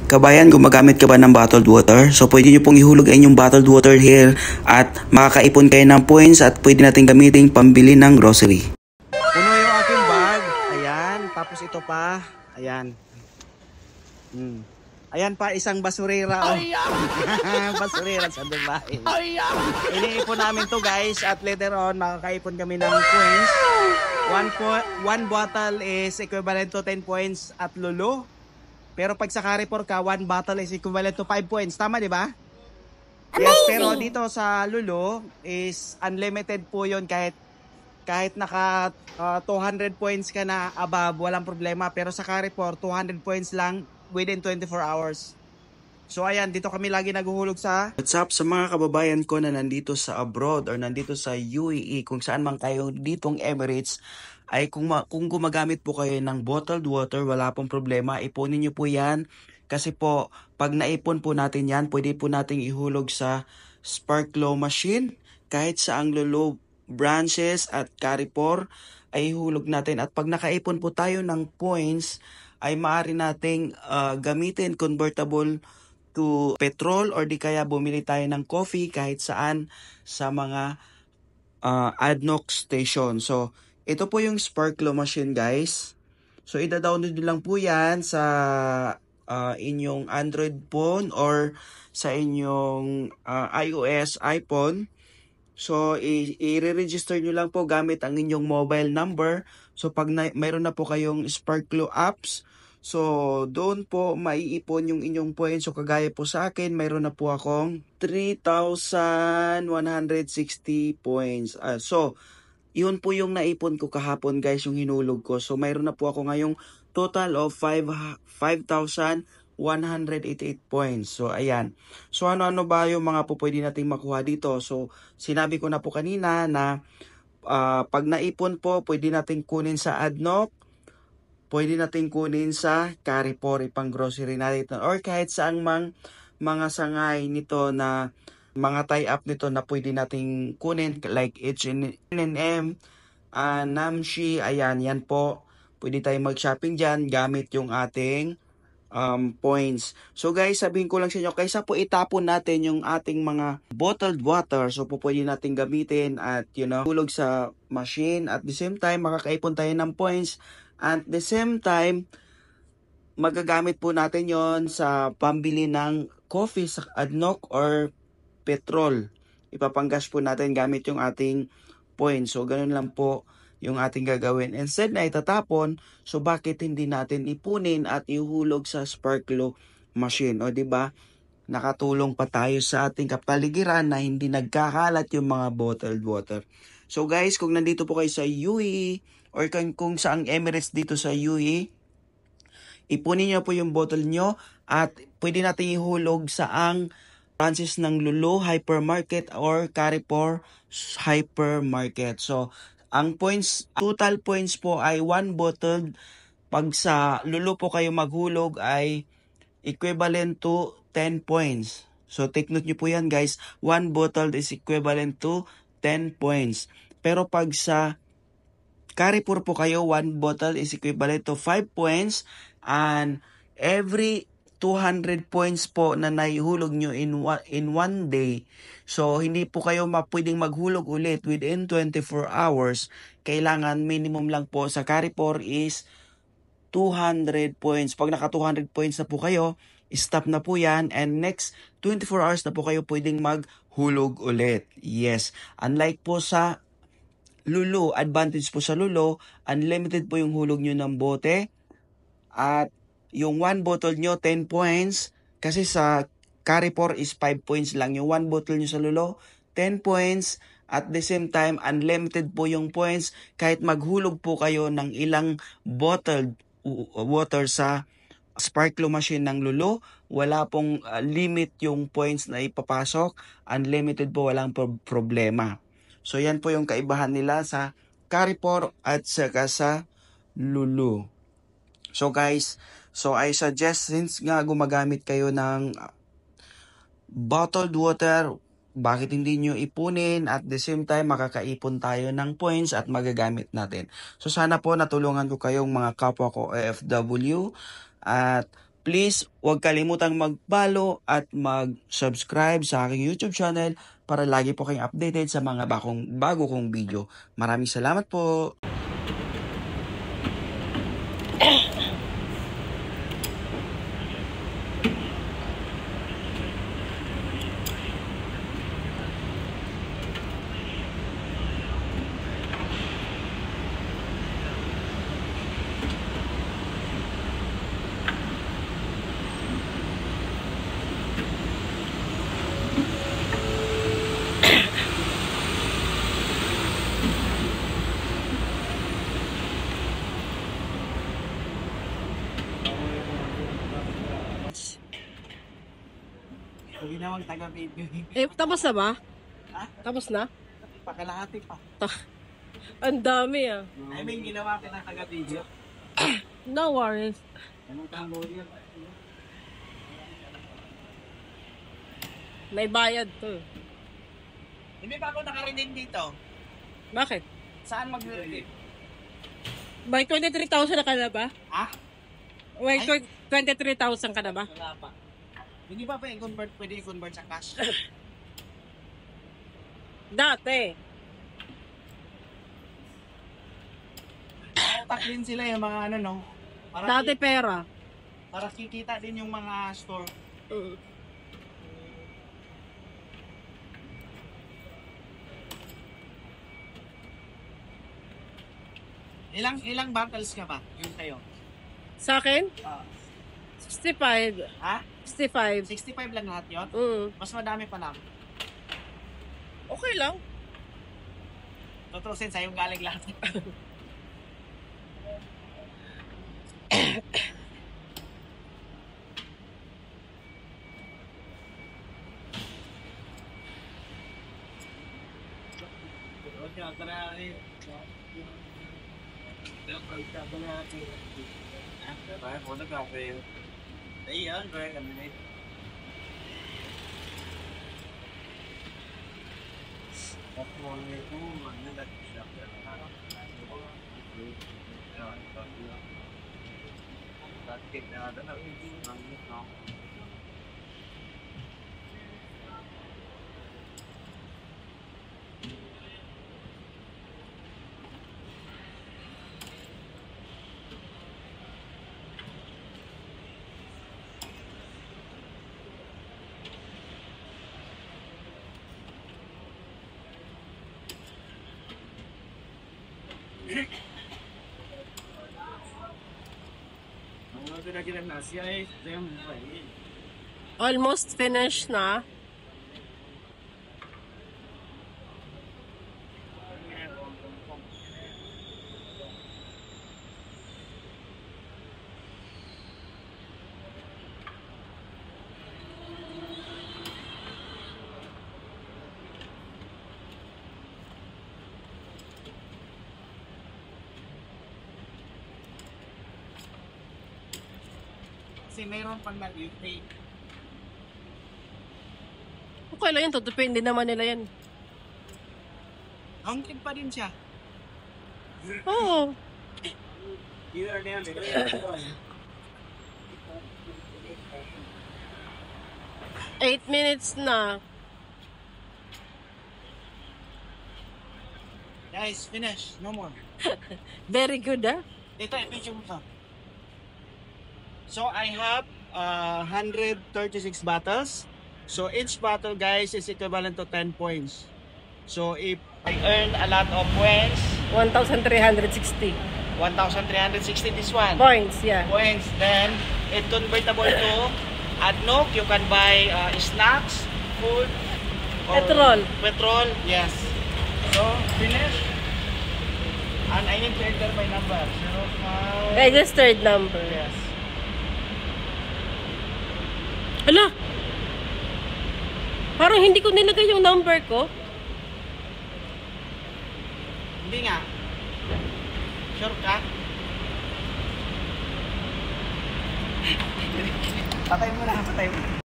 Kabayan, gumagamit ka ba ng bottled water? So pwede nyo pong ihulog ay inyong bottled water here at makakaipon kayo ng points at pwede natin gamitin pambili ng grocery. Puno yung aking bag. Ayan. Tapos ito pa. Ayan. Ayan pa, isang basurera. Oh. Basurera sa Dubai. Iniipon namin to guys at later on makakaipon kami ng points. One bottle is equivalent to 10 points at Lulu. Pero pag sa Carrefour ka, 1 bottle is equivalent to 5 points. Tama, di ba? Yes, pero dito sa Lulu is unlimited po yun kahit naka 200 points ka na above, walang problema. Pero sa Carrefour, 200 points lang within 24 hours. So ayan, dito kami lagi naghuhulog sa... What's up sa mga kababayan ko na nandito sa abroad or nandito sa UAE, kung saan man kayo ditong Emirates, ay kung gumagamit po kayo ng bottled water, wala pong problema, ipunin nyo po yan. Kasi po, pag naipon po natin yan, pwede po nating ihulog sa Sparklo machine. Kahit sa ang Lulu branches at Carrefour ay ihulog natin. At pag nakaipon po tayo ng points, ay maaari nating gamitin convertible to petrol or di kaya bumili tayo ng coffee kahit saan sa mga ADNOC station. So, ito po yung Sparklo machine guys. So, ida-download nyo lang po yan sa inyong Android phone or sa inyong iOS iPhone. So, i-register nyo lang po gamit ang inyong mobile number. So, pag mayroon na po kayong Sparklo apps, so doon po maiipon yung inyong points. So, kagaya po sa akin, mayroon na po akong 3,160 points. So, yun po yung naipon ko kahapon guys, yung hinulog ko. So, mayroon na po ako ngayong total of 5,188 points. So, ayan. So, ano-ano ba yung mga po pwede nating makuha dito? So, sinabi ko na po kanina na pag naipon po, pwede nating kunin sa ADNOC, pwede nating kunin sa Carrefour, ipang grocery natin, or kahit saang mga sangay nito na mga tie-up nito na pwede nating kunin like H&M, Namshi, ayan, yan po. Pwede tayong mag-shopping dyan gamit yung ating points. So guys, sabihin ko lang sa inyo, kaysa po itapon natin yung ating mga bottled water, so po pwede natin gamitin at hulog sa machine. At the same time, makakaipon tayo ng points. At the same time, magagamit po natin yon sa pambili ng coffee sa ADNOC or petrol. Ipapanggas po natin gamit yung ating points. So, ganun lang po yung ating gagawin. Instead na itatapon, so bakit hindi natin ipunin at ihulog sa Sparklo machine? O, diba? Nakatulong pa tayo sa ating kapaligiran na hindi nagkakalat yung mga bottled water. So, guys, kung nandito po kayo sa UAE or kung saang Emirates dito sa UAE, ipunin nyo po yung bottle nyo at pwede natin ihulog sa ang branches ng Lulu Hypermarket or Carrefour Hypermarket. So, ang points, total points po ay 1 bottle. Pag sa Lulu po kayo maghulog ay equivalent to 10 points. So, take note nyo po yan guys. 1 bottle is equivalent to 10 points. Pero pag sa Carrefour po kayo, 1 bottle is equivalent to 5 points. And every 200 points po na naihulog nyo in one day. So, hindi po kayo pwedeng maghulog ulit within 24 hours. Kailangan minimum lang po sa Carrefour is 200 points. Pag naka 200 points na po kayo, stop na po yan. And next 24 hours na po kayo pwedeng maghulog ulit. Yes. Unlike po sa Lulu, advantage po sa Lulu, unlimited po yung hulog nyo ng bote. At yung 1 bottle nyo, 10 points. Kasi sa Carrefour is 5 points lang. Yung 1 bottle nyo sa Lulu, 10 points. At the same time, unlimited po yung points. Kahit maghulog po kayo ng ilang bottled water sa Sparklo machine ng Lulu, wala pong limit yung points na ipapasok. Unlimited po, walang problema. So, yan po yung kaibahan nila sa Carrefour at saka sa Lulu. So guys, so I suggest since nga gumagamit kayo ng bottled water, bakit hindi nyo ipunin at the same time makakaipon tayo ng points at magagamit natin. So sana po natulungan ko kayong mga kapwa ko OFW at Please, huwag kalimutang mag-follow at mag-subscribe sa aking YouTube channel para lagi po kayong updated sa mga bago kong video. Maraming salamat po! Huwag ginawang taga-video. Tapos na ba? Ha? Tapos na? Pakalahati pa. Ang dami ah. I mean, ginawa ka ng taga-video. No worries. May bayad to. Hindi pa ako nakarinig dito. Bakit? Saan mag-redeem? May 23,000 na ka na ba? Ha? May 23,000 ka na ba? Wala pa. Hindi pa i-convert, pwede i-convert sa cash. Dati. Utak din sila yung mga ano, no? Dati pera. Para kikita din yung mga store. Ilang battles ka ba? Yung sa'yo? Sa akin? Ah. 65. Ha? 65. 65 lang lahat yun? Mas madami pa lang. Okay lang. Tutusin sa'yo galing lahat. Almost finished na. Kasi mayroon pang nag-UK. Okay lang yan. Tutupin din naman nila yan. Hangkin pa din siya. Oo. 8 minutes na. Guys, finish. No more. Very good ah. Dito, i-video mo to. So, I have 136 battles. So, each battle, guys, is equivalent to 10 points. So, if I earn a lot of points, 1,360 1,360 this one. points, yeah. Points, then it convertible to Adnok. You can buy snacks, food, or Petrol, yes. So, finish. And I need to enter my number. 05. Registered number. Yes. Hala! Parang hindi ko nilagay yung number ko. Hindi nga. Sure ka? Patay mo na, patay mo.